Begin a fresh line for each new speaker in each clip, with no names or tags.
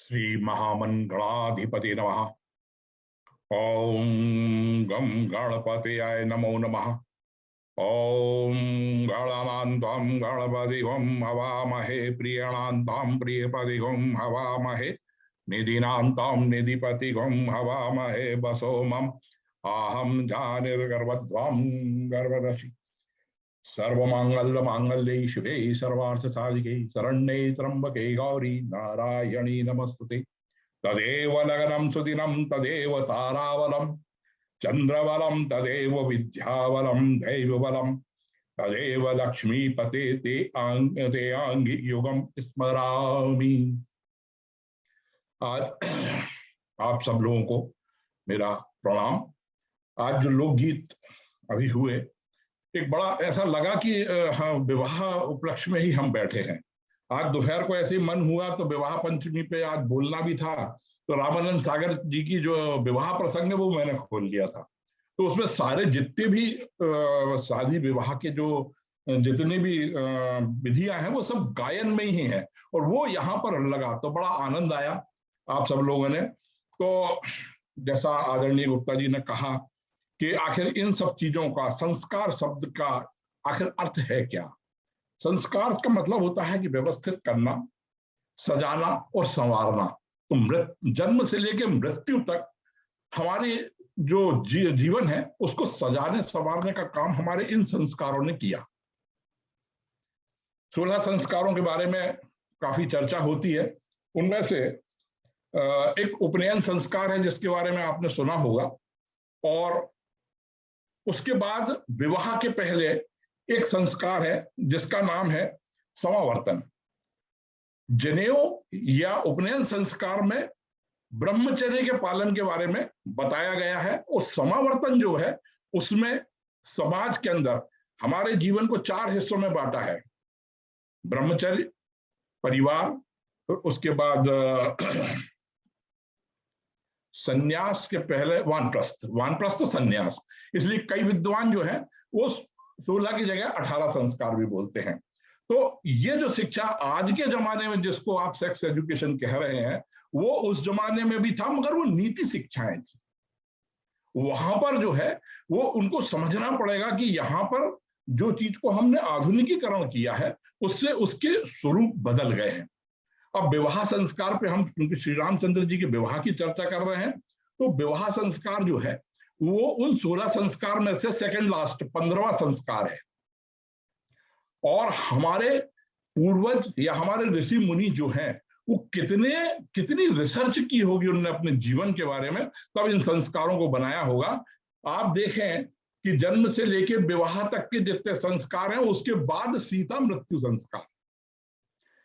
श्री महामंगलाधिपति नमः। ओम गम गणपतये नमो नमः। ओम गणानान्तां गणपतिगं हवामहे प्रियणान्तां प्रियपतिगं हवामहे निधिनान्तां निधिपतिगं हवामहे वसोमम् आहं जानिर्गर्भध्वां गर्भदशि सर्वमांगल्य मांगल्ये शिवे सर्वार्थ साधिके शरण्ये त्र्यंबके गौरी नारायणी नमस्तुते। तदेव नगरं सुदिनं तदेव तारावलं चंद्रवलं तदेव विद्यावलं दैवबलं तदेव लक्ष्मीपते ते आंगी युगम स्मरामि। आज आप सब लोगों को मेरा प्रणाम। आज जो लोकगीत अभी हुए, एक बड़ा ऐसा लगा कि हाँ, विवाह उपलक्ष्य में ही हम बैठे हैं। आज दोपहर को ऐसे ही मन हुआ तो विवाह पंचमी पे आज बोलना भी था, तो रामानंद सागर जी की जो विवाह प्रसंग है वो मैंने खोल लिया था। तो उसमें सारे जितने भी शादी विवाह के जो जितनी भी विधियां हैं वो सब गायन में ही हैं, और वो यहाँ पर लगा तो बड़ा आनंद आया आप सब लोगों ने। तो जैसा आदरणीय गुप्ता जी ने कहा कि आखिर इन सब चीजों का, संस्कार शब्द का आखिर अर्थ है क्या। संस्कार का मतलब होता है कि व्यवस्थित करना, सजाना और संवारना। तो जन्म से लेकर मृत्यु तक हमारे जो जीवन है उसको सजाने संवारने का काम हमारे इन संस्कारों ने किया। 16 संस्कारों के बारे में काफी चर्चा होती है। उनमें से एक उपनयन संस्कार है जिसके बारे में आपने सुना होगा, और उसके बाद विवाह के पहले एक संस्कार है जिसका नाम है समावर्तन। जनेऊ या उपनयन संस्कार में ब्रह्मचर्य के पालन के बारे में बताया गया है, और समावर्तन जो है उसमें समाज के अंदर हमारे जीवन को 4 हिस्सों में बांटा है। ब्रह्मचर्य, परिवार, फिर उसके बाद सन्यास के पहले वानप्रस्थ, वानप्रस्थ सन्यास। इसलिए कई विद्वान जो है वो 16 की जगह 18 संस्कार भी बोलते हैं। तो ये जो शिक्षा आज के जमाने में जिसको आप सेक्स एजुकेशन कह रहे हैं, वो उस जमाने में भी था, मगर वो नीति शिक्षाएं थी। वहां पर जो है वो उनको समझना पड़ेगा कि यहाँ पर जो चीज को हमने आधुनिकीकरण किया है उससे उसके स्वरूप बदल गए हैं। अब विवाह संस्कार पे हम क्योंकि श्री रामचंद्र जी के विवाह की चर्चा कर रहे हैं, तो विवाह संस्कार जो है वो उन 16 संस्कार में से सेकंड लास्ट 15वां संस्कार है। और हमारे पूर्वज या हमारे ऋषि मुनि जो हैं वो कितनी रिसर्च की होगी उन्होंने अपने जीवन के बारे में, तब इन संस्कारों को बनाया होगा। आप देखें कि जन्म से लेकर विवाह तक के जितने संस्कार हैं उसके बाद सीता मृत्यु संस्कार,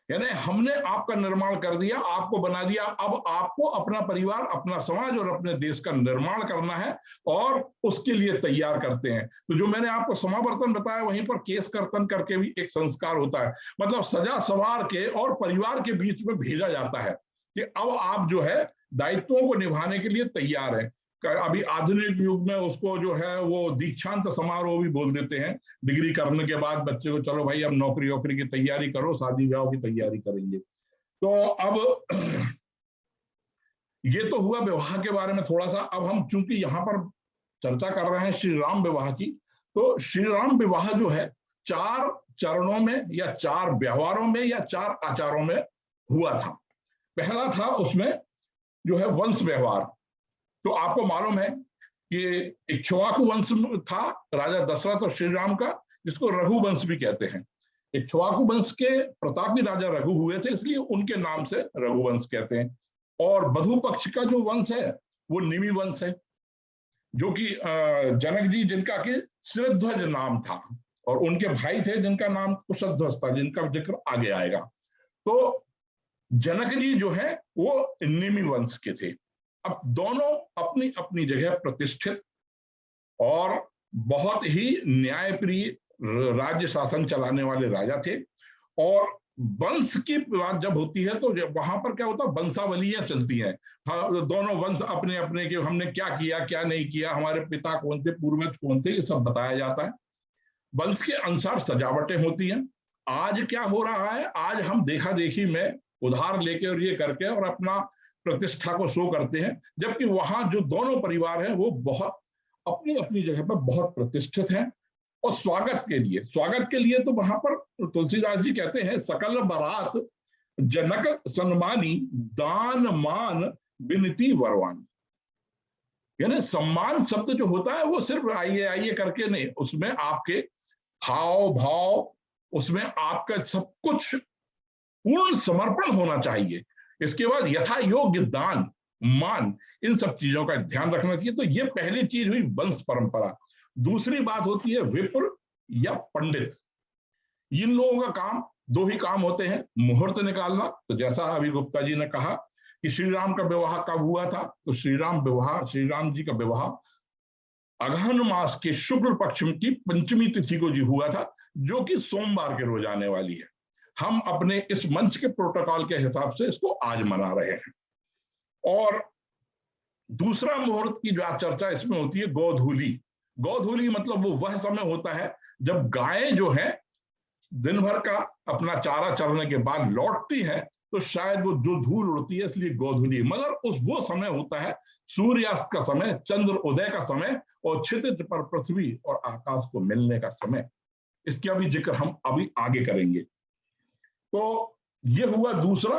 यानी हमने आपका निर्माण कर दिया, आपको बना दिया। अब आपको अपना परिवार, अपना समाज और अपने देश का निर्माण करना है, और उसके लिए तैयार करते हैं। तो जो मैंने आपको समावर्तन बताया, वहीं पर केस कर्तन करके भी एक संस्कार होता है, मतलब सजा सवार के और परिवार के बीच में भेजा जाता है कि अब आप जो है दायित्वों को निभाने के लिए तैयार है। अभी आधुनिक युग में उसको जो है वो दीक्षांत समारोह भी बोल देते हैं। डिग्री करने के बाद बच्चे को चलो भाई अब नौकरी वोकरी की तैयारी करो, शादी ब्याह की तैयारी करेंगे। तो अब ये तो हुआ विवाह के बारे में थोड़ा सा। अब हम चूंकि यहाँ पर चर्चा कर रहे हैं श्री राम विवाह की, तो श्री राम विवाह जो है 4 चरणों में या 4 व्यवहारों में या 4 आचारों में हुआ था। पहला था उसमें जो है वंश व्यवहार। तो आपको मालूम है कि इक्ष्वाकु वंश था राजा दशरथ और श्री राम का, जिसको रघुवंश भी कहते हैं। इक्ष्वाकु वंश के प्रतापी राजा रघु हुए थे, इसलिए उनके नाम से रघुवंश कहते हैं। और वधु पक्ष का जो वंश है वो निमि वंश है, जो कि जनक जी जिनका कि शिरध्वज नाम था, और उनके भाई थे जिनका नाम कुशध्वज था, जिनका जिक्र आगे आएगा। तो जनक जी जो है वो निमि वंश के थे। अब दोनों अपनी अपनी जगह प्रतिष्ठित और बहुत ही न्यायप्रिय राज्य शासन चलाने वाले राजा थे। और वंश की बात जब होती है तो वहां पर क्या होता है, वंशावलियां चलती हैं। हाँ, दोनों वंश अपने अपने के हमने क्या किया क्या नहीं किया, हमारे पिता कौन थे, पूर्वज कौन थे, ये सब बताया जाता है। वंश के अनुसार सजावटें होती हैं। आज क्या हो रहा है, आज हम देखा देखी में उधार लेके और ये करके और अपना प्रतिष्ठा को शो करते हैं, जबकि वहां जो दोनों परिवार हैं वो बहुत अपनी अपनी जगह पर बहुत प्रतिष्ठित हैं। और स्वागत के लिए तो वहां पर तुलसीदास जी कहते हैं, सकल बारात जनक सन्मानी, दान मान विनती वरवानी। यानी सम्मान शब्द जो होता है वो सिर्फ आइए आइए करके नहीं, उसमें आपके हाव भाव, उसमें आपका सब कुछ पूर्ण समर्पण होना चाहिए। इसके बाद यथा योग्य दान मान, इन सब चीजों का ध्यान रखना चाहिए। तो ये पहली चीज हुई वंश परंपरा। दूसरी बात होती है विप्र या पंडित। इन लोगों का काम, दो ही काम होते हैं, मुहूर्त निकालना। तो जैसा अभी गुप्ता जी ने कहा कि श्री राम का विवाह कब हुआ था, तो श्री राम जी का विवाह अगहन मास के शुक्ल पक्ष की पंचमी तिथि को जी हुआ था, जो कि सोमवार के रोज आने वाली है। हम अपने इस मंच के प्रोटोकॉल के हिसाब से इसको आज मना रहे हैं। और दूसरा मुहूर्त की जो चर्चा इसमें होती है गोधूली। गोधूली मतलब वो वह समय होता है जब गायें जो है दिन भर का अपना चारा चरने के बाद लौटती है, तो शायद वो जो धूल उड़ती है, इसलिए गोधूली। मगर उस वो समय होता है सूर्यास्त का समय, चंद्र उदय का समय, और क्षितिज पर पृथ्वी और आकाश को मिलने का समय। इसका भी जिक्र हम अभी आगे करेंगे। तो ये हुआ दूसरा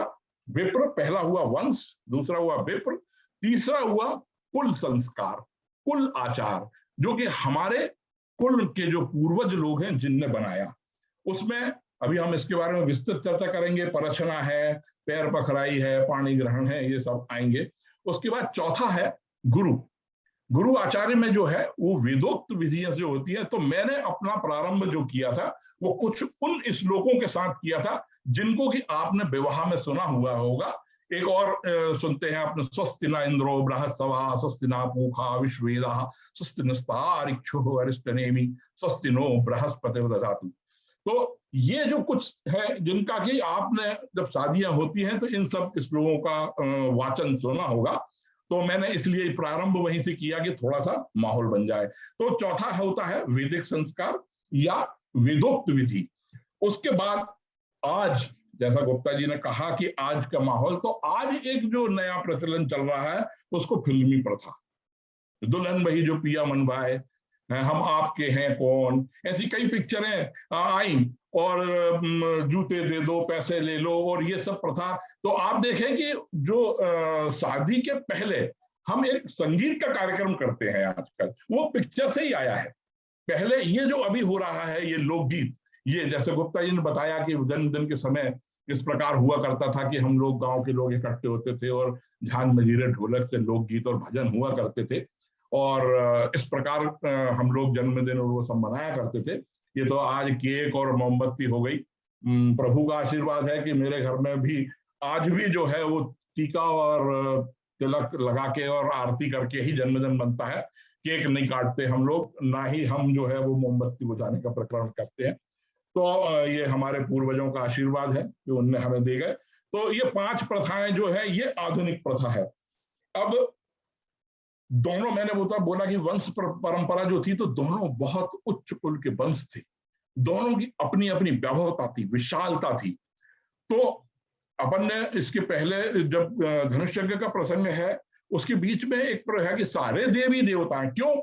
विप्र। पहला हुआ वंश, दूसरा हुआ विप्र, तीसरा हुआ कुल संस्कार, कुल आचार, जो कि हमारे कुल के जो पूर्वज लोग हैं जिनने बनाया। उसमें अभी हम इसके बारे में विस्तृत चर्चा करेंगे। परछना है, पैर पखराई है, पाणी ग्रहण है, ये सब आएंगे। उसके बाद चौथा है गुरु आचार्य में जो है वो वेदोक्त विधियां जो होती है। तो मैंने अपना प्रारंभ जो किया था वो कुछ उन श्लोकों के साथ किया था जिनको कि आपने विवाह में सुना हुआ होगा। एक और सुनते हैं आपने, स्वस्ति न इंद्रो बृहस्पति, स्वस्ति न पूषा विश्ववेदाः, स्वस्ति नस्तारिक्षुः अरिष्टनेमि, स्वस्ति नो बृहस्पतिर्दधातु। तो ये जो कुछ है जिनका कि आपने जब शादियां होती हैं तो इन सब श्लोकों का वाचन सुना होगा। तो मैंने इसलिए प्रारंभ वहीं से किया कि थोड़ा सा माहौल बन जाए। तो चौथा होता है वैदिक संस्कार या वेदोक्त विधि। उसके बाद आज, जैसा गुप्ता जी ने कहा कि आज का माहौल, तो आज एक जो नया प्रचलन चल रहा है उसको फिल्मी प्रथा। दुल्हन वही जो पिया मन भाए, हम आपके हैं कौन, ऐसी कई पिक्चरें आई, और जूते दे दो पैसे ले लो, और ये सब प्रथा। तो आप देखें कि जो शादी के पहले हम एक संगीत का कार्यक्रम करते हैं आजकल, वो पिक्चर से ही आया है। पहले ये जो अभी हो रहा है ये लोकगीत, ये जैसे गुप्ता जी ने बताया कि जन्मदिन के समय इस प्रकार हुआ करता था कि हम लोग, गांव के लोग इकट्ठे होते थे और झांझ मजीरे ढोलक से लोकगीत और भजन हुआ करते थे, और इस प्रकार हम लोग जन्मदिन और वो सब मनाया करते थे। ये तो आज केक और मोमबत्ती हो गई। प्रभु का आशीर्वाद है कि मेरे घर में भी आज भी जो है वो टीका और तिलक लगा के और आरती करके ही जन्मदिन बनता है। केक नहीं काटते हम लोग, ना ही हम जो है वो मोमबत्ती बुझाने का प्रकरण करते हैं। तो ये हमारे पूर्वजों का आशीर्वाद है जो उनने हमें दे गए। तो ये 5 प्रथाएं जो है ये आधुनिक प्रथा है। अब दोनों, मैंने बोला कि वंश परंपरा जो थी, तो दोनों बहुत उच्च कुल के वंश थे। दोनों की अपनी अपनी वैभवता थी, विशालता थी। तो अपन ने इसके पहले जब धनुष यज्ञ का प्रसंग है उसके बीच में एक है कि सारे देवी देवता हैं। क्यों?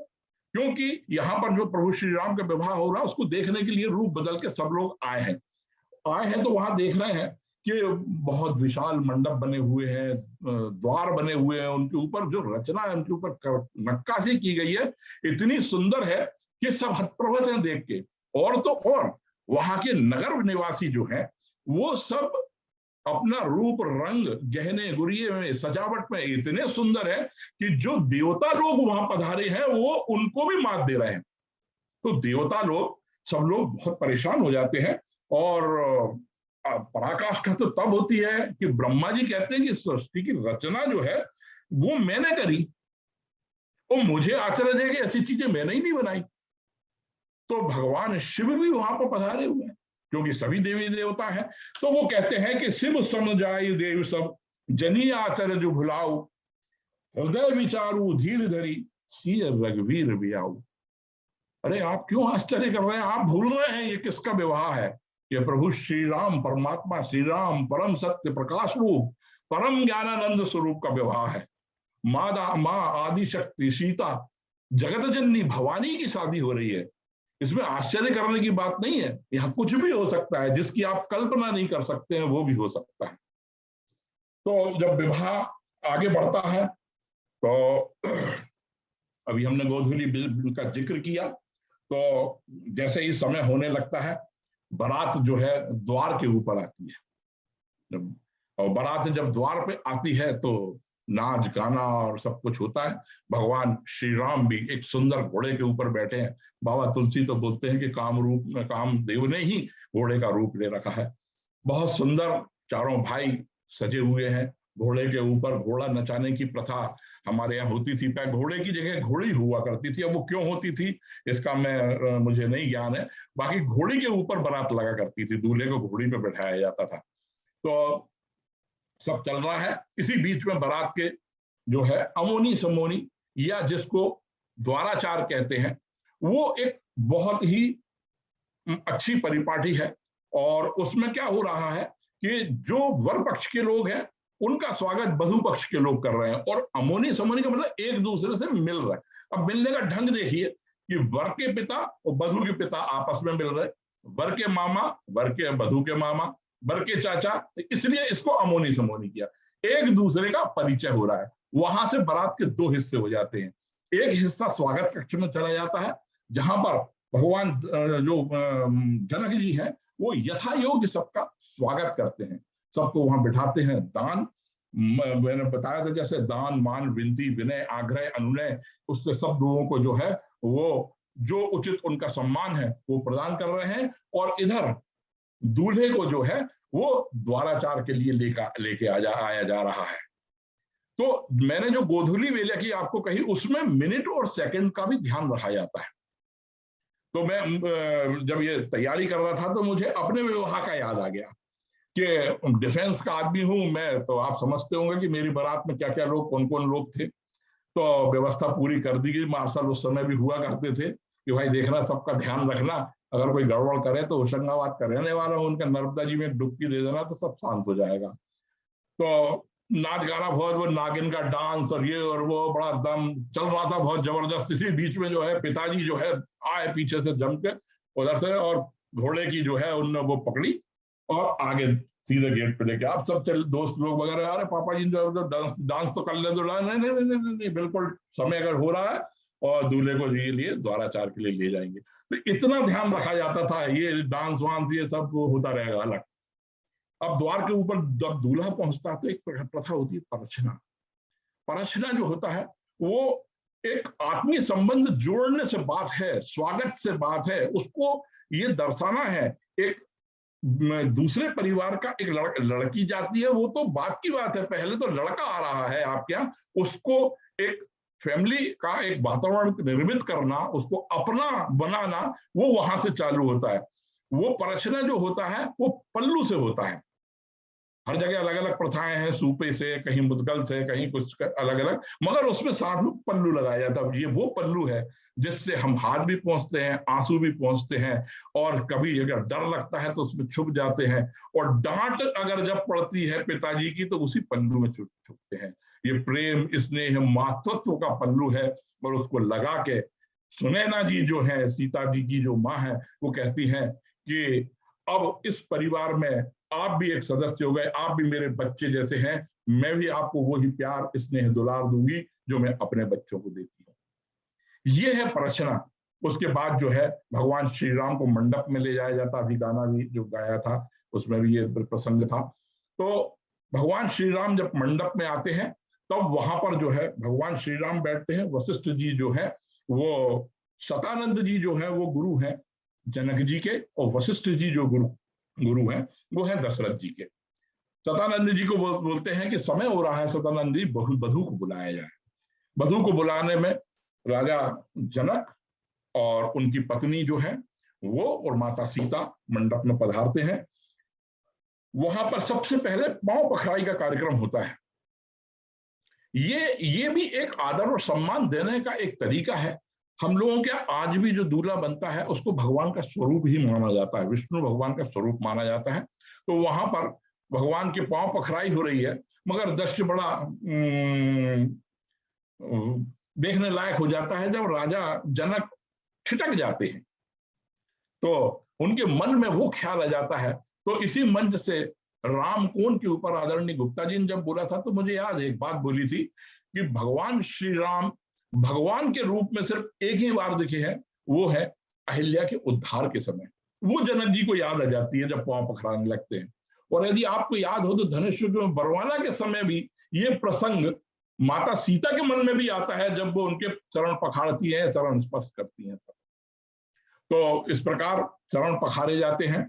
क्योंकि यहाँ पर जो प्रभु श्री राम का विवाह हो रहा है उसको देखने के लिए रूप बदल के सब लोग आए हैं। तो वहां देख रहे हैं कि बहुत विशाल मंडप बने हुए हैं, द्वार बने हुए हैं, उनके ऊपर जो रचना है, उनके ऊपर नक्काशी की गई है, इतनी सुंदर है कि सब हतप्रभत हैं देख के। और तो और वहां के नगर निवासी जो हैं वो सब अपना रूप रंग गहने गुड़िये में, सजावट में इतने सुंदर है कि जो देवता लोग वहां पधारे हैं वो उनको भी मात दे रहे हैं। तो देवता लोग, सब लोग बहुत परेशान हो जाते हैं। और पराकाष्ठा तो तब होती है कि ब्रह्मा जी कहते हैं कि सृष्टि की रचना जो है वो मैंने करी, और मुझे आश्चर्य है कि ऐसी चीजें मैंने ही नहीं बनाई। तो भगवान शिव भी वहां पर पधारे हुए हैं क्योंकि सभी देवी देवता हैं। तो वो कहते हैं कि शिव सम जाय देव सब, जनी आचर जो भुलाऊ, हृदय विचारू धीर धरी, सी रघुवीर बियाऊ। अरे आप क्यों आश्चर्य कर रहे हैं? आप भूल रहे हैं ये किसका विवाह है। ये प्रभु श्री राम, परमात्मा श्री राम परम सत्य प्रकाश रूप, परम ज्ञानानंद स्वरूप का विवाह है। माँ आदि शक्ति सीता जगत जननी भवानी की शादी हो रही है। इसमें आश्चर्य करने की बात नहीं है, यहाँ कुछ भी हो सकता है, जिसकी आप कल्पना नहीं कर सकते हैं वो भी हो सकता है। तो जब विवाह आगे बढ़ता है तो अभी हमने गोधूली बिल का जिक्र किया, तो जैसे ही समय होने लगता है, बारात जो है द्वार के ऊपर आती है। और बारात जब द्वार पे आती है तो नाच गाना और सब कुछ होता है। भगवान श्री राम भी एक सुंदर घोड़े के ऊपर बैठे हैं। बाबा तुलसी तो बोलते हैं कि कामदेव ने ही घोड़े का रूप ले रखा है। बहुत सुंदर चारों भाई सजे हुए हैं घोड़े के ऊपर। घोड़ा नचाने की प्रथा हमारे यहाँ होती थी, पहले घोड़े की जगह घोड़ी हुआ करती थी। अब वो क्यों होती थी इसका मुझे नहीं ज्ञान है। बाकी घोड़ी के ऊपर बारात लगा करती थी, दूल्हे को घोड़ी पे बैठाया जाता था। तो सब चल रहा है, इसी बीच में बारात के जो है अमोनी समोनी या जिसको द्वाराचार कहते हैं, वो एक बहुत ही अच्छी परिपाटी है। और उसमें क्या हो रहा है कि जो वर पक्ष के लोग हैं उनका स्वागत वधु पक्ष के लोग कर रहे हैं। और अमोनी समोनी का मतलब एक दूसरे से मिल रहे हैं। अब मिलने का ढंग देखिए कि वर के पिता और वधु के पिता आपस में मिल रहे, वर के मामा वर के वधु के मामा, वर के चाचा, इसलिए इसको अमोनी समोनी किया। एक दूसरे का परिचय हो रहा है। वहां से बारात के दो हिस्से हो जाते हैं। एक हिस्सा स्वागत कक्ष में चला जाता है, जहां पर भगवान जो जनक जी हैं वो यथा योग्य सबका स्वागत करते हैं, सबको वहां बिठाते हैं। दान मैंने बताया था, जैसे दान मान विनती विनय आग्रह अनुनय, उससे सब लोगों को जो है वो जो उचित उनका सम्मान है वो प्रदान कर रहे हैं। और इधर दूल्हे को जो है वो द्वाराचार के लिए लेके आया जा रहा है। तो मैंने जो गोधूली वेला की आपको कही, उसमें मिनट और सेकंड का भी ध्यान रखा जाता है। तो मैं जब ये तैयारी कर रहा था तो मुझे अपने विवाह का याद आ गया कि डिफेंस का आदमी हूं मैं, तो आप समझते होंगे कि मेरी बारात में क्या क्या लोग, कौन कौन लोग थे। तो व्यवस्था पूरी कर दी गई। मार्शल उस समय भी हुआ करते थे कि भाई देखना, सबका ध्यान रखना, अगर कोई गड़बड़ करे तो होशंगाबाद का रहने वाला हूं, उनका नर्मदा जी में डुबकी दे देना तो सब शांत हो जाएगा। तो नाच गाना बहुत, वो नागिन का डांस और ये और वो बड़ा दम चल रहा था, बहुत जबरदस्त। इसी बीच में जो है पिताजी जो है आए पीछे से जम के उधर से, और घोड़े की जो है उनने वो पकड़ी और आगे सीधे गेट पे लेके। आप सब चल दोस्त लोग वगैरह, अरे पापा जी जो डांस तो कर ले, तो नहीं नहीं नहीं नहीं नहीं, बिल्कुल समय अगर हो रहा है और दूल्हे को जी लिए द्वाराचार के लिए ले जाएंगे। तो इतना ध्यान रखा जाता था, ये डांस वांस ये सब होता रहेगा अलग। अब द्वार के ऊपर जब दूल्हा पहुंचता है तो एक प्रथा होती है परछना। परछना जो होता है वो एक आत्मीय संबंध जोड़ने से बात है, स्वागत से बात है, उसको ये दर्शाना है। एक दूसरे परिवार का एक लड़की जाती है, वो तो बात की बात है, पहले तो लड़का आ रहा है आपके यहाँ, उसको एक फैमिली का एक वातावरण निर्मित करना, उसको अपना बनाना, वो वहां से चालू होता है। वो परछना जो होता है वो पल्लू से होता है। हर जगह अलग अलग प्रथाएं हैं, सूपे से, कहीं मुदगल से, कहीं कुछ अलग अलग, मगर उसमें साथ में पल्लू लगाया जाता है। ये वो पल्लू है जिससे हम हाथ भी पहुंचते हैं, आंसू भी पहुंचते हैं, और कभी अगर डर लगता है तो उसमें छुप जाते हैं। और डांट अगर जब पड़ती है पिताजी की तो उसी पल्लू में छुपते हैं। ये प्रेम स्नेह मातृत्व का पल्लू है। और उसको लगा के सुनैना जी जो है, सीता जी की जो माँ है, वो कहती हैं कि अब इस परिवार में आप भी एक सदस्य हो गए, आप भी मेरे बच्चे जैसे हैं, मैं भी आपको वही प्यार स्नेह दुलार दूंगी जो मैं अपने बच्चों को देती हूँ। ये है परछना। उसके बाद जो है भगवान श्री राम को मंडप में ले जाया जाता, अभी गाना भी जो गाया था उसमें भी ये प्रसंग था। तो भगवान श्री राम जब मंडप में आते हैं तब तो वहां पर जो है भगवान श्री राम बैठते हैं। वशिष्ठ जी जो है वो, शतानंद जी जो है वो गुरु हैं जनक जी के, और वशिष्ठ जी जो गुरु हैं वो है दशरथ जी के। शतानंद जी को बोलते हैं कि समय हो रहा है, शतानंद जी वधु को बुलाया जाए। वधु को बुलाने में राजा जनक और उनकी पत्नी जो है वो और माता सीता मंडप में पधारते हैं। वहां पर सबसे पहले पांव पखराई का कार्यक्रम होता है। ये भी एक आदर और सम्मान देने का एक तरीका है। हम लोगों के आज भी जो दूल्हा बनता है उसको भगवान का स्वरूप ही माना जाता है, विष्णु भगवान का स्वरूप माना जाता है। तो वहां पर भगवान के पांव पखराई हो रही है, मगर दृश्य बड़ा देखने लायक हो जाता है जब राजा जनक ठिठक जाते हैं, तो उनके मन में वो ख्याल आ जाता है। तो इसी मंच से रामकोन के ऊपर आदरणीय गुप्ता जी ने जब बोला था, तो मुझे याद है एक बात बोली थी कि भगवान श्री राम भगवान के रूप में सिर्फ एक ही बार दिखे हैं, वो है अहिल्या के उद्धार के समय। वो जनक जी को याद आ जाती है जब पांव पखराने लगते हैं। और यदि आपको याद हो तो धनुष में बरवाना के समय भी ये प्रसंग माता सीता के मन में भी आता है, जब वो उनके चरण पखाड़ती है, चरण स्पर्श करती हैं। तो इस प्रकार चरण पखारे जाते हैं।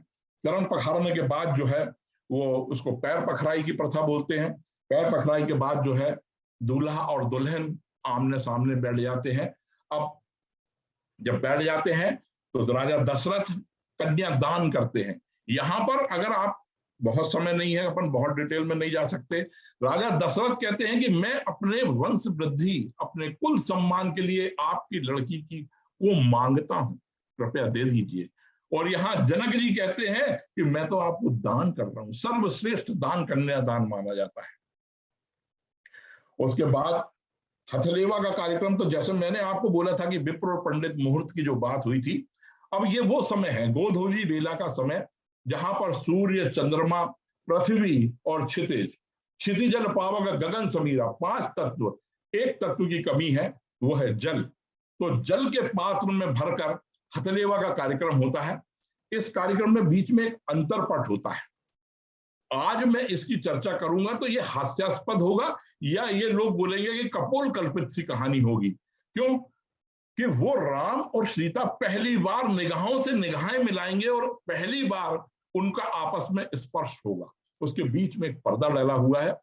चरण पखारने के बाद जो है वो उसको पैर पखराई की प्रथा बोलते हैं। पैर पखराई के बाद जो है दूल्हा और दुल्हन आमने सामने बैठ जाते हैं। अब जब बैठ जाते हैं तो राजा दशरथ कन्या दान करते हैं। यहां पर अगर आप, बहुत समय नहीं है, अपन बहुत डिटेल में नहीं जा सकते। राजा दशरथ कहते हैं कि मैं अपने वंश वृद्धि, अपने कुल सम्मान के लिए आपकी लड़की की को मांगता हूं, कृपया दे दीजिए। और यहाँ जनक जी कहते हैं कि मैं तो आपको दान कर रहा हूं। सर्वश्रेष्ठ दान कन्यादान माना जाता है। उसके बाद हथलेवा का कार्यक्रम, तो जैसे मैंने आपको बोला था कि विप्र और पंडित मुहूर्त की जो बात हुई थी, अब ये वो समय है, गोधूली बेला का समय, जहां पर सूर्य, चंद्रमा, पृथ्वी और क्षितिज, क्षितिजल पावक गगन समीरा, 5 तत्व, एक तत्व की कमी है, वो है जल। तो जल के पात्र में भरकर हथलेवा का कार्यक्रम होता है। इस कार्यक्रम में बीच में एक अंतरपट होता है। आज मैं इसकी चर्चा करूंगा तो ये हास्यास्पद होगा, या ये लोग बोलेंगे कि कपोल कल्पित सी कहानी होगी। क्यों? कि वो राम और सीता पहली बार निगाहों से निगाहें मिलाएंगे और पहली बार उनका आपस में स्पर्श होगा। उसके बीच में एक पर्दा डाला हुआ है।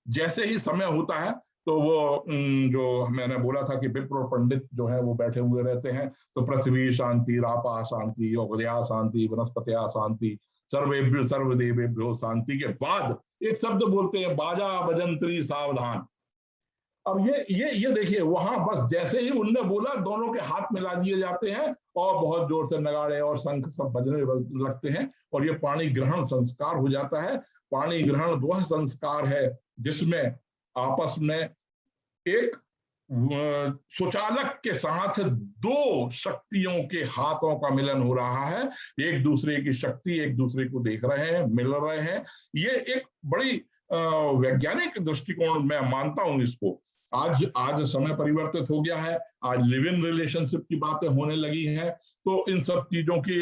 जैसे ही समय होता है तो वो जो मैंने बोला था कि विप्र और पंडित जो है वो बैठे हुए रहते हैं, तो पृथ्वी शांति, रापा शांति, औगर्या शांति, वनस्पत्या शांति, सर्वेभ्यो सर्वदेवेभ्यो शांति के बाद एक शब्द बोलते हैं, बाजा बजंत्री सावधान। अब ये देखिए, वहां बस जैसे ही उनने बोला, दोनों के हाथ मिला दिए जाते हैं और बहुत जोर से नगाड़े और शंख सब बजने लगते हैं, और ये पाणी ग्रहण संस्कार हो जाता है। पाणी ग्रहण वह संस्कार है जिसमें आपस में एक सुचालक के साथ दो शक्तियों के हाथों का मिलन हो रहा है। एक दूसरे की शक्ति, एक दूसरे को देख रहे हैं, मिल रहे हैं। ये एक बड़ी वैज्ञानिक दृष्टिकोण मैं मानता हूं इसको। आज समय परिवर्तित हो गया है, आज लिव इन रिलेशनशिप की बातें होने लगी हैं, तो इन सब चीजों की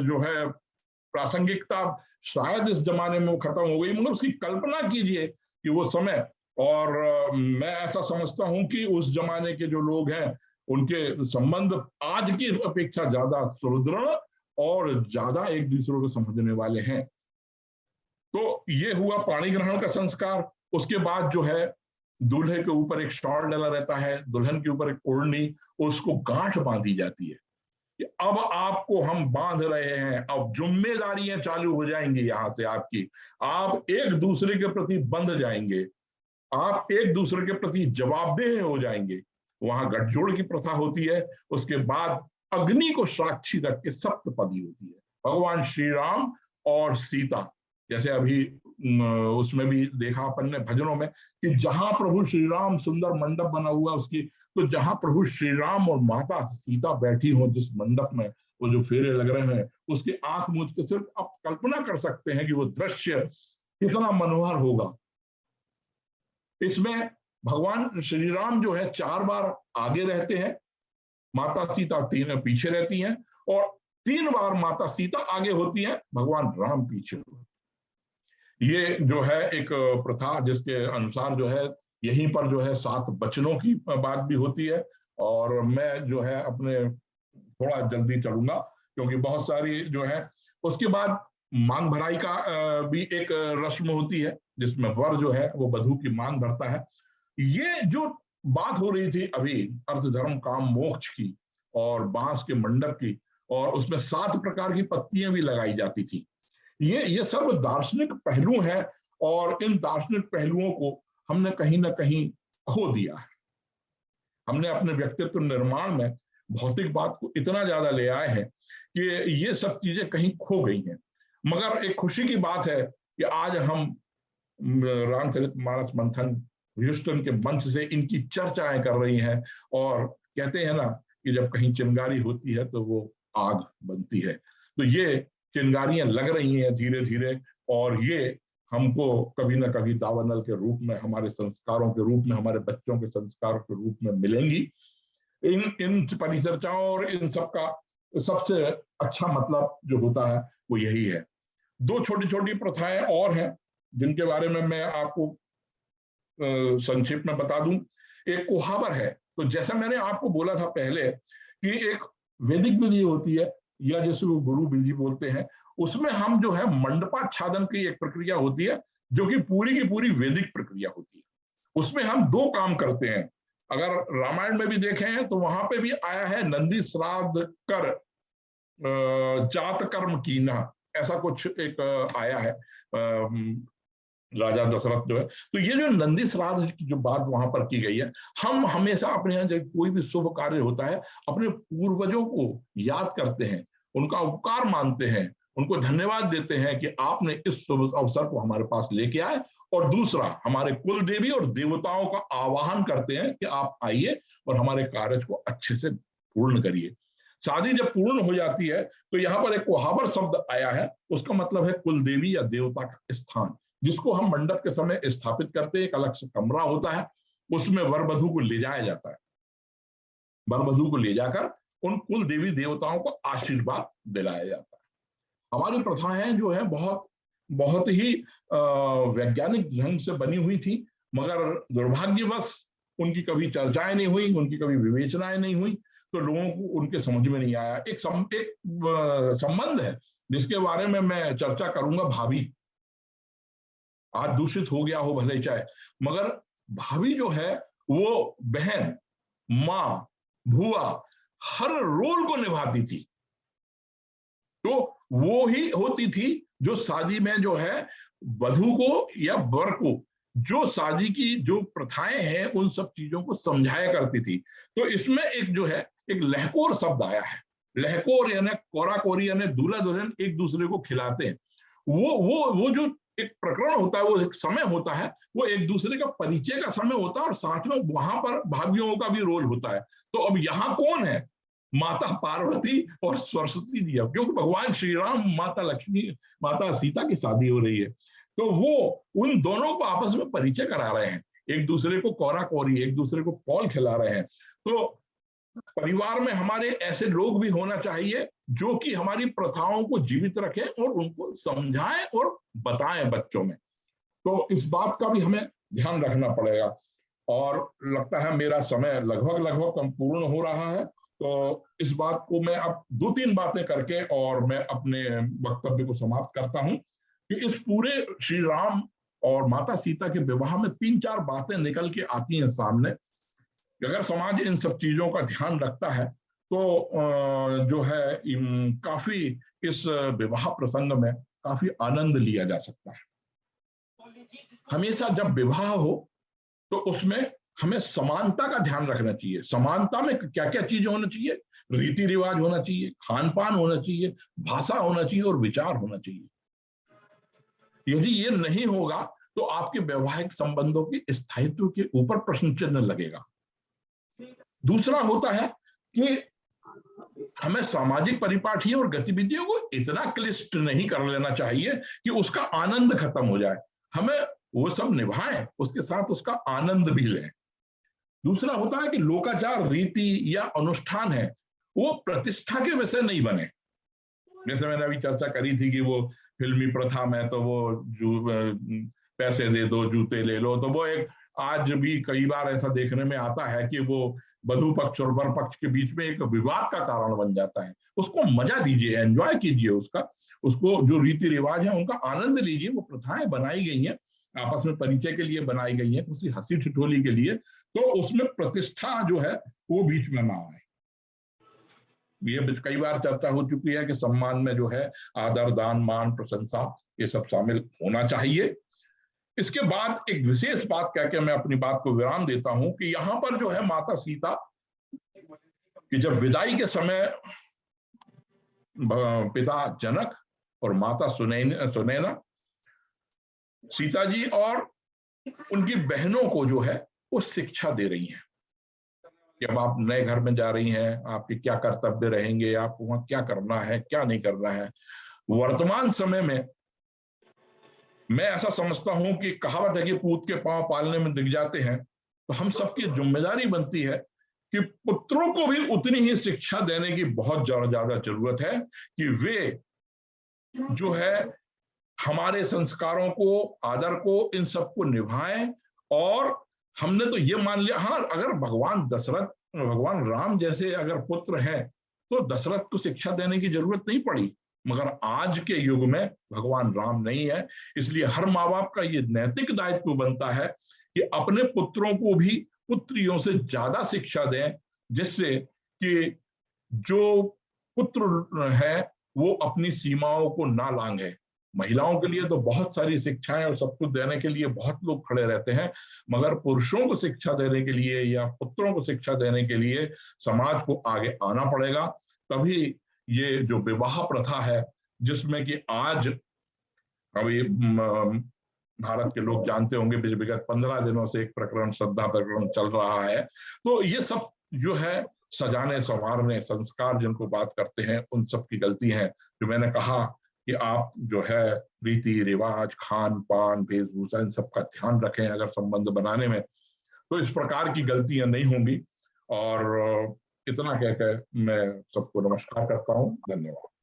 जो है प्रासंगिकता शायद इस जमाने में वो खत्म हो गई, मगर उसकी कल्पना कीजिए कि वो समय, और मैं ऐसा समझता हूं कि उस जमाने के जो लोग हैं उनके संबंध आज की अपेक्षा ज्यादा सुदृढ़ और ज्यादा एक दूसरे को समझने वाले हैं। तो ये हुआ पाणी ग्रहण का संस्कार। उसके बाद जो है दूल्हे के ऊपर एक शॉल डला रहता है, दुल्हन के ऊपर एक ओढ़नी, उसको गांठ बांधी जाती है कि अब आपको हम बांध रहे हैं, अब जिम्मेदारियां चालू हो जाएंगी यहां से आपकी, आप एक दूसरे के प्रति बंध जाएंगे, आप एक दूसरे के प्रति जवाबदेह हो जाएंगे। वहां गठजोड़ की प्रथा होती है। उसके बाद अग्नि को साक्षी रख के सप्तपदी होती है। भगवान श्री राम और सीता, जैसे अभी उसमें भी देखा अपन ने भजनों में कि जहां प्रभु श्री राम, सुंदर मंडप बना हुआ उसकी, तो जहां प्रभु श्री राम और माता सीता बैठी हो जिस मंडप में, वो जो फेरे लग रहे हैं, उसकी आंख मूंद के सिर्फ आप कल्पना कर सकते हैं कि वो दृश्य कितना मनोहर होगा। इसमें भगवान श्री राम जो है 4 बार आगे रहते हैं, माता सीता 3 पीछे रहती हैं, और 3 बार माता सीता आगे होती हैं, भगवान राम पीछे होते हैं। ये जो है एक प्रथा जिसके अनुसार जो है यहीं पर जो है 7 वचनों की बात भी होती है। और मैं जो है अपने थोड़ा जल्दी चलूंगा क्योंकि बहुत सारी जो है। उसके बाद मांग भराई का भी एक रस्म होती है जिसमें वर जो है वो वधू की मांग भरता है। ये जो बात हो रही थी अभी अर्थ धर्म काम मोक्ष की और बांस के मंडप की, और उसमें 7 प्रकार की पत्तियां भी लगाई जाती थी, ये सब दार्शनिक पहलू हैं, और इन दार्शनिक पहलुओं को हमने कहीं ना कहीं खो दिया है। हमने अपने व्यक्तित्व निर्माण में भौतिक बात को इतना ज्यादा ले आए हैं कि ये सब चीजें कहीं खो गई हैं। मगर एक खुशी की बात है कि आज हम रामचरितमानस मंथन ह्यूस्टन के मंच से इनकी चर्चाएं कर रही हैं, और कहते हैं ना कि जब कहीं चिंगारी होती है तो वो आग बनती है। तो ये चिंगारियां लग रही हैं धीरे धीरे, और ये हमको कभी ना कभी दावानल के रूप में, हमारे संस्कारों के रूप में, हमारे बच्चों के संस्कारों के रूप में मिलेंगी। इन इन परिचर्चाओं और इन सब का सबसे अच्छा मतलब जो होता है वो यही है। दो छोटी छोटी प्रथाएं और हैं जिनके बारे में मैं आपको संक्षेप में बता दूं। एक कुहावर है। तो जैसा मैंने आपको बोला था पहले कि एक वैदिक विधि होती है, या जिसको गुरु विधि बोलते हैं, उसमें हम जो है मंडपाच्छादन की एक प्रक्रिया होती है जो कि पूरी की पूरी वैदिक प्रक्रिया होती है। उसमें हम दो काम करते हैं। अगर रामायण में भी देखें तो वहां पे भी आया है नंदी श्राद्ध कर जात कर्म कीना, ऐसा कुछ एक आया है राजा दशरथ जो है। तो ये जो नंदी श्राद्ध की जो बात वहां पर की गई है, हम हमेशा अपने यहाँ जब कोई भी शुभ कार्य होता है अपने पूर्वजों को याद करते हैं, उनका उपकार मानते हैं, उनको धन्यवाद देते हैं कि आपने इस शुभ अवसर को हमारे पास लेके आए। और दूसरा, हमारे कुल देवी और देवताओं का आवाहन करते हैं कि आप आइए और हमारे कार्य को अच्छे से पूर्ण करिए। शादी जब पूर्ण हो जाती है तो यहाँ पर एक कुहावर शब्द आया है, उसका मतलब है कुल देवी या देवता का स्थान, जिसको हम मंडप के समय स्थापित करते हैं। एक अलग से कमरा होता है, उसमें वर वधू को ले जाया जाता है। वर वधू को ले जाकर उन कुल देवी देवताओं को आशीर्वाद दिलाया जाता है। हमारी प्रथाएं जो है बहुत बहुत ही वैज्ञानिक ढंग से बनी हुई थी, मगर दुर्भाग्यवश उनकी कभी चर्चाएं नहीं हुई, उनकी कभी विवेचनाएं नहीं हुई, तो लोगों को उनके समझ में नहीं आया। एक संबंध है जिसके बारे में मैं चर्चा करूंगा, भाभी। आज दूषित हो गया हो भले चाहे, मगर भाभी जो है वो बहन, मां, भुआ, हर रोल को निभाती थी। तो वो ही होती थी जो शादी में जो है वधू को या वर को जो शादी की जो प्रथाएं हैं उन सब चीजों को समझाया करती थी। तो इसमें एक जो है एक लहकोर शब्द आया है। लहकोर यानी कोरा कोरी, यानी दूल्हा दुल्हन एक दूसरे को खिलाते हैं। वो जो एक प्रकरण होता है, वो एक समय होता है, वो एक दूसरे का परिचय का समय होता है, और साथ में वहां पर भाभीियों का भी रोल होता है। तो अब यहाँ कौन है? माता पार्वती और सरस्वती जी, क्योंकि भगवान श्री राम, माता लक्ष्मी, माता सीता की शादी हो रही है। तो वो उन दोनों को आपस में परिचय करा रहे हैं, एक दूसरे को कोरा कोरी, एक दूसरे को पॉल खिला रहे हैं। तो परिवार में हमारे ऐसे लोग भी होना चाहिए जो कि हमारी प्रथाओं को जीवित रखें और उनको समझाएं और बताएं बच्चों में। तो इस बात का भी हमें ध्यान रखना पड़ेगा। और लगता है मेरा समय लगभग लगभग कम पूर्ण हो रहा है, तो इस बात को मैं अब दो तीन बातें करके और मैं अपने वक्तव्य को समाप्त करता हूं कि इस पूरे श्री राम और माता सीता के विवाह में तीन चार बातें निकल के आती हैं सामने। अगर समाज इन सब चीजों का ध्यान रखता है तो जो है काफी इस विवाह प्रसंग में काफी आनंद लिया जा सकता है। हमेशा जब विवाह हो तो उसमें हमें समानता का ध्यान रखना चाहिए। समानता में क्या क्या चीजें होना चाहिए? रीति रिवाज होना चाहिए, खान पान होना चाहिए, भाषा होना चाहिए और विचार होना चाहिए। यदि ये नहीं होगा तो आपके वैवाहिक संबंधों के स्थायित्व के ऊपर प्रश्न चिन्ह लगेगा। दूसरा होता है कि हमें सामाजिक परिपाटियों और गतिविधियों को इतना क्लिष्ट नहीं कर लेना चाहिए कि उसका आनंद खत्म हो जाए। हमें वो सब निभाएं, उसके साथ उसका आनंद भी लें। दूसरा होता है कि लोकाचार, रीति या अनुष्ठान है वो प्रतिष्ठा के विषय नहीं बने। जैसे मैंने अभी चर्चा करी थी कि वो फिल्मी प्रथा में तो वो पैसे दे दो, जूते ले लो, तो वो एक आज भी कई बार ऐसा देखने में आता है कि वो वधू पक्ष और वर पक्ष के बीच में एक विवाद का कारण बन जाता है। उसको मजा दीजिए, एंजॉय कीजिए उसको जो रीति रिवाज है उनका आनंद लीजिए। वो प्रथाएं बनाई गई हैं, आपस में परिचय के लिए बनाई गई हैं, उसी हंसी ठिठोली के लिए, तो उसमें प्रतिष्ठा जो है वो बीच में ना आए। ये कई बार चर्चा हो चुकी है कि सम्मान में जो है आदर, दान, मान, प्रशंसा ये सब शामिल होना चाहिए। इसके बाद एक विशेष बात कह के मैं अपनी बात को विराम देता हूं कि यहां पर जो है माता सीता कि जब विदाई के समय पिता जनक और माता सुनैना सीता जी और उनकी बहनों को जो है वो शिक्षा दे रही हैं कि अब आप नए घर में जा रही हैं, आपके क्या कर्तव्य रहेंगे, आप वहां क्या करना है, क्या नहीं करना है। वर्तमान समय में मैं ऐसा समझता हूं कि कहावत है कि पूत के पांव पालने में दिख जाते हैं, तो हम सबकी जिम्मेदारी बनती है कि पुत्रों को भी उतनी ही शिक्षा देने की बहुत ज्यादा जरूरत है कि वे जो है हमारे संस्कारों को, आदर को, इन सबको निभाएं। और हमने तो ये मान लिया, हाँ, अगर भगवान राम जैसे अगर पुत्र हैं तो दशरथ को शिक्षा देने की जरूरत नहीं पड़ी, मगर आज के युग में भगवान राम नहीं है। इसलिए हर माँ बाप का ये नैतिक दायित्व बनता है कि अपने पुत्रों को भी पुत्रियों से ज्यादा शिक्षा दें, जिससे कि जो पुत्र है वो अपनी सीमाओं को ना लांघे। महिलाओं के लिए तो बहुत सारी शिक्षाएं और सब कुछ देने के लिए बहुत लोग खड़े रहते हैं, मगर पुरुषों को शिक्षा देने के लिए या पुत्रों को शिक्षा देने के लिए समाज को आगे आना पड़ेगा। तभी ये जो विवाह प्रथा है, जिसमें कि आज अभी भारत के लोग जानते होंगे विगत 15 दिनों से एक प्रकरण, श्रद्धा प्रकरण चल रहा है। तो ये सब जो है सजाने संवारने संस्कार जिनको बात करते हैं उन सब की गलती है। जो मैंने कहा कि आप जो है रीति रिवाज, खान पान, वेशभूषा, इन सब का ध्यान रखें अगर संबंध बनाने में, तो इस प्रकार की गलतियां नहीं होंगी। और इतना कहकर मैं सबको नमस्कार करता हूं। धन्यवाद।